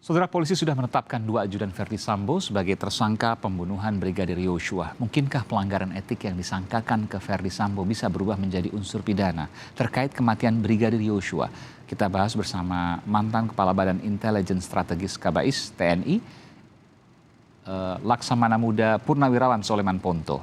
Saudara, polisi sudah menetapkan 2 ajudan Verdi Sambo sebagai tersangka pembunuhan Brigadir Yosua. Mungkinkah pelanggaran etik yang disangkakan ke Verdi Sambo bisa berubah menjadi unsur pidana terkait kematian Brigadir Yosua? Kita bahas bersama mantan Kepala Badan Intelijen Strategis Kabais TNI, Laksamana Muda Purnawirawan Soleman Ponto.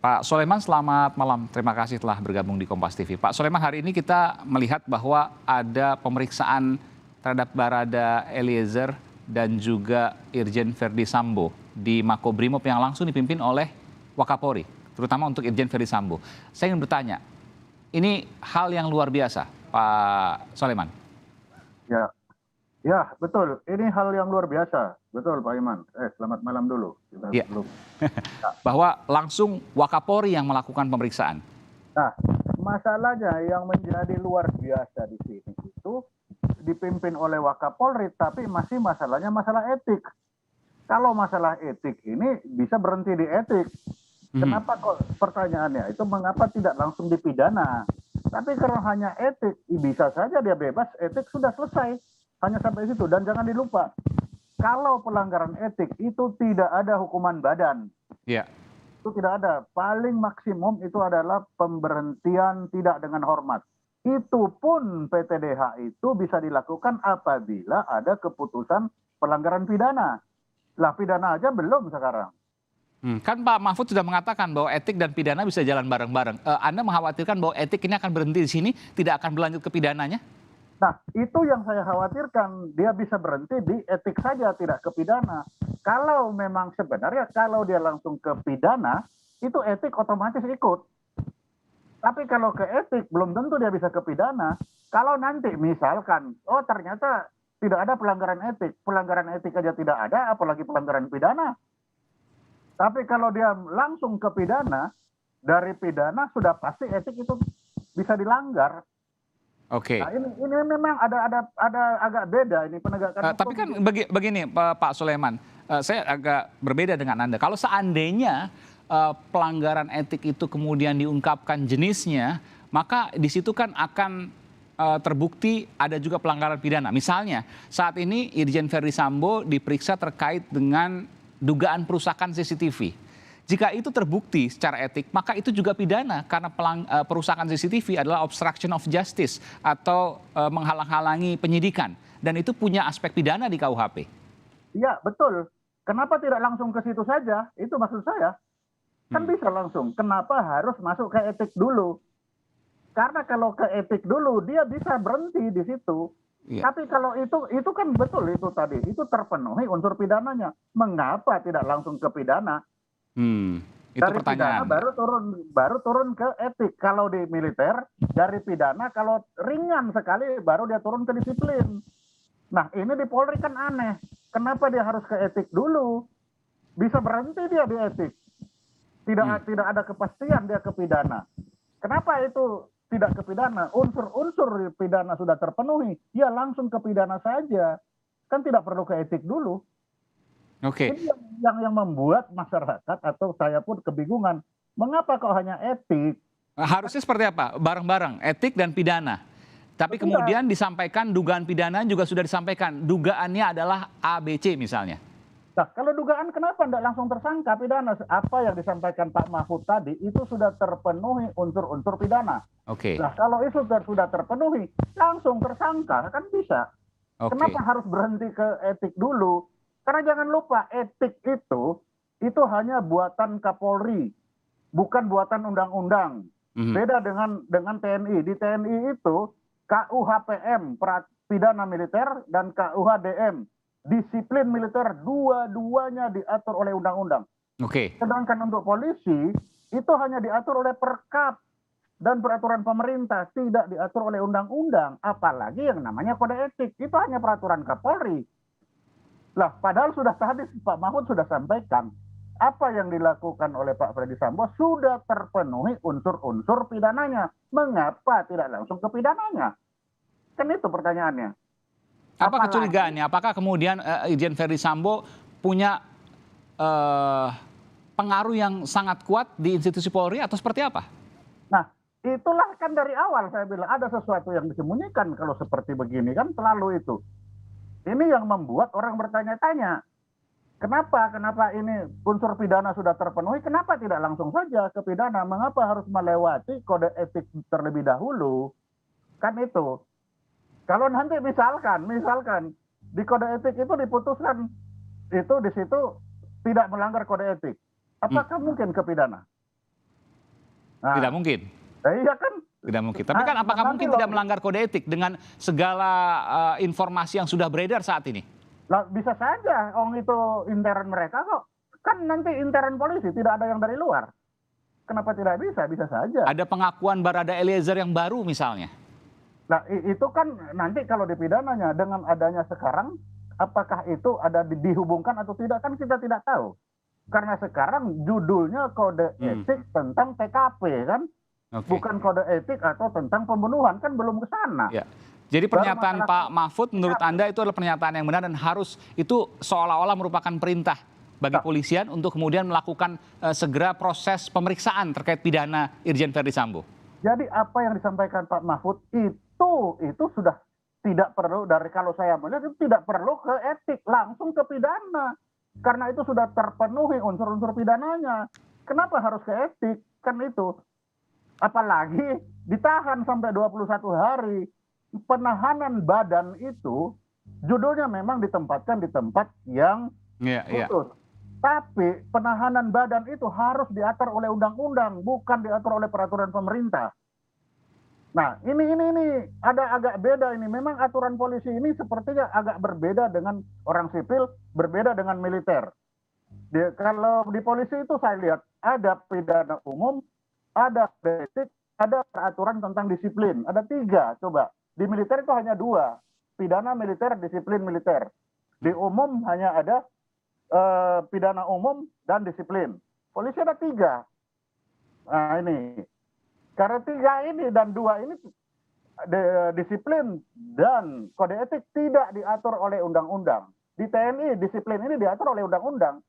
Pak Soleman, selamat malam. Terima kasih telah bergabung di Kompas TV. Pak Soleman, hari ini kita melihat bahwa ada pemeriksaan terhadap Barada Eliezer dan juga Irjen Verdi Sambo di Makobrimob yang langsung dipimpin oleh Wakapolri, terutama untuk Irjen Verdi Sambo. Saya ingin bertanya, ini hal yang luar biasa, Pak Soleman. Ya, betul. Ini hal yang luar biasa. Betul, Pak Iman. Selamat malam dulu. Ya. Bahwa langsung Wakapolri yang melakukan pemeriksaan. Nah, masalahnya yang menjadi luar biasa di sini itu dipimpin oleh Wakapolri, tapi masih masalahnya masalah etik. Kalau masalah etik ini bisa berhenti di etik. Kenapa kok pertanyaannya itu mengapa tidak langsung dipidana? Tapi kalau hanya etik, bisa saja dia bebas, etik sudah selesai. Hanya sampai situ. Dan jangan dilupa, kalau pelanggaran etik itu tidak ada hukuman badan. Iya. Itu tidak ada. Paling maksimum itu adalah pemberhentian tidak dengan hormat. Itu pun PTDH itu bisa dilakukan apabila ada keputusan pelanggaran pidana. Lah pidana aja belum sekarang. Kan Pak Mahfud sudah mengatakan bahwa etik dan pidana bisa jalan bareng-bareng. Anda mengkhawatirkan bahwa etik ini akan berhenti di sini, tidak akan berlanjut ke pidananya? Nah, itu yang saya khawatirkan. Dia bisa berhenti di etik saja, tidak ke pidana. Kalau memang sebenarnya kalau dia langsung ke pidana, itu etik otomatis ikut. Tapi kalau ke etik, belum tentu dia bisa ke pidana. Kalau nanti misalkan, oh ternyata tidak ada pelanggaran etik aja tidak ada, apalagi pelanggaran pidana. Tapi kalau dia langsung ke pidana, dari pidana sudah pasti etik itu bisa dilanggar. Oke. Nah, ini memang ada agak beda ini penegakan hukum. Tapi kan begini Pak Soleman, saya agak berbeda dengan Anda. Kalau seandainya pelanggaran etik itu kemudian diungkapkan jenisnya, maka di situ kan akan terbukti ada juga pelanggaran pidana. Misalnya saat ini Irjen Verdi Sambo diperiksa terkait dengan dugaan perusakan CCTV. Jika itu terbukti secara etik, maka itu juga pidana karena perusakan CCTV adalah obstruction of justice atau menghalang-halangi penyidikan. Dan itu punya aspek pidana di KUHP. Iya, betul. Kenapa tidak langsung ke situ saja? Itu maksud saya. Kan bisa langsung. Kenapa harus masuk ke etik dulu? Karena kalau ke etik dulu, dia bisa berhenti di situ. Iya. Tapi kalau itu kan betul itu tadi. Itu terpenuhi unsur pidananya. Mengapa tidak langsung ke pidana? Itu Dari pertanyaan. pidana baru turun ke etik. Kalau di militer, dari pidana kalau ringan sekali baru dia turun ke disiplin. Nah, ini di Polri kan aneh. Kenapa dia harus ke etik dulu? Bisa berhenti dia di etik. Tidak ada kepastian dia ke pidana. Kenapa itu tidak ke pidana? Unsur-unsur pidana sudah terpenuhi, ya langsung ke pidana saja. Kan tidak perlu ke etik dulu. Oke. Ini yang membuat masyarakat atau saya pun kebingungan. Mengapa kok hanya etik? Harusnya seperti apa? Bareng-bareng, etik dan pidana. Tapi kemudian disampaikan dugaan pidana juga sudah disampaikan. Dugaannya adalah ABC misalnya. Nah, kalau dugaan kenapa tidak langsung tersangka pidana? Apa yang disampaikan Pak Mahfud tadi itu sudah terpenuhi unsur-unsur pidana. Oke. Nah, kalau itu sudah terpenuhi, langsung tersangka kan bisa. Oke. Kenapa harus berhenti ke etik dulu? Karena jangan lupa etik itu hanya buatan Kapolri, bukan buatan undang-undang. Beda dengan TNI. Di TNI itu KUHPM, pidana militer, dan KUHDM, disiplin militer, dua-duanya diatur oleh undang-undang. Oke. Sedangkan untuk polisi itu hanya diatur oleh Perkap dan peraturan pemerintah, tidak diatur oleh undang-undang. Apalagi yang namanya kode etik, itu hanya peraturan Kapolri. Lah, padahal sudah tadi Pak Mahfud sudah sampaikan apa yang dilakukan oleh Pak Verdi Sambo sudah terpenuhi unsur-unsur pidananya. Mengapa tidak langsung ke pidananya? Kan itu pertanyaannya. Apa kecurigaannya? Apakah kemudian Irjen Verdi Sambo punya pengaruh yang sangat kuat di institusi Polri atau seperti apa? Nah, itulah kan dari awal saya bilang ada sesuatu yang disembunyikan kalau seperti begini kan selalu itu. Ini yang membuat orang bertanya-tanya. Kenapa ini unsur pidana sudah terpenuhi, kenapa tidak langsung saja ke pidana? Mengapa harus melewati kode etik terlebih dahulu? Kan itu. Kalau nanti misalkan di kode etik itu diputuskan itu di situ tidak melanggar kode etik, apakah mungkin ke pidana? Nah, Tidak mungkin. iya kan? Tidak mungkin. Tapi kan apakah mungkin tidak melanggar kode etik dengan segala informasi yang sudah beredar saat ini? Lah, bisa saja, itu intern mereka kok. Kan nanti intern polisi, tidak ada yang dari luar. Kenapa tidak bisa? Bisa saja. Ada pengakuan Barada Eliezer yang baru misalnya. Nah, itu kan nanti kalau dipidananya dengan adanya sekarang, apakah itu ada dihubungkan atau tidak, kan kita tidak tahu. Karena sekarang judulnya kode etik tentang TKP kan, bukan kode etik atau tentang pembunuhan, kan belum ke sana. Ya. Jadi pernyataan Pak Mahfud menurut Anda itu adalah pernyataan yang benar dan harus itu seolah-olah merupakan perintah bagi polisian untuk kemudian melakukan segera proses pemeriksaan terkait pidana Irjen Verdi Sambo. Jadi apa yang disampaikan Pak Mahfud itu sudah tidak perlu, dari kalau saya melihat itu tidak perlu ke etik, langsung ke pidana. Karena itu sudah terpenuhi unsur-unsur pidananya. Kenapa harus ke etik? Kan itu. Apalagi ditahan sampai 21 hari. Penahanan badan itu judulnya memang ditempatkan di tempat yang khusus. Tapi penahanan badan itu harus diatur oleh undang-undang, bukan diatur oleh peraturan pemerintah. Nah, ini ada agak beda ini. Memang aturan polisi ini sepertinya agak berbeda dengan orang sipil, berbeda dengan militer. Kalau di polisi itu saya lihat ada pidana umum, ada etik, ada peraturan tentang disiplin. Ada 3, coba. Di militer itu hanya 2, pidana militer, disiplin militer. Di umum hanya ada pidana umum dan disiplin. Polisi ada 3. Nah ini, karena 3 ini dan 2 ini disiplin dan kode etik tidak diatur oleh undang-undang. Di TNI disiplin ini diatur oleh undang-undang.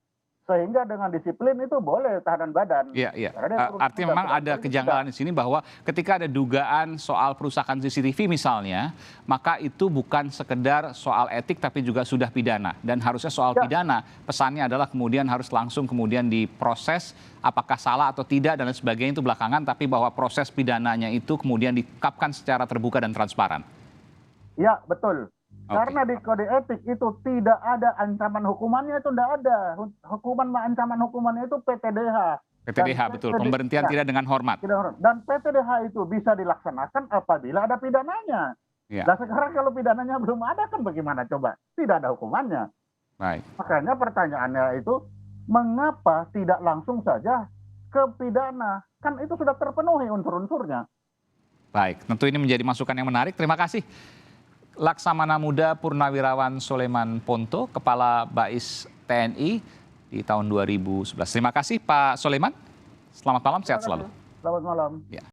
Sehingga dengan disiplin itu boleh tahanan badan. Iya. Artinya memang ada kejanggalan di sini bahwa ketika ada dugaan soal perusakan CCTV misalnya, maka itu bukan sekedar soal etik tapi juga sudah pidana. Dan harusnya soal pidana pesannya adalah kemudian harus langsung kemudian diproses apakah salah atau tidak dan lain sebagainya itu belakangan, tapi bahwa proses pidananya itu kemudian diungkapkan secara terbuka dan transparan. Ya, betul. Karena di kode etik itu tidak ada ancaman hukumannya, itu tidak ada. Ancaman hukumannya itu PTDH. PTDH, betul. Pemberhentian tidak dengan hormat. Dan PTDH itu bisa dilaksanakan apabila ada pidananya. Nah sekarang kalau pidananya belum ada kan bagaimana coba? Tidak ada hukumannya. Baik. Makanya pertanyaannya itu, mengapa tidak langsung saja ke pidana? Kan itu sudah terpenuhi unsur-unsurnya. Baik, tentu ini menjadi masukan yang menarik. Terima kasih. Laksamana Muda Purnawirawan Soleman Ponto, Kepala Bais TNI di tahun 2011. Terima kasih Pak Soleman. Selamat malam, sehat selalu. Selamat malam. Ya.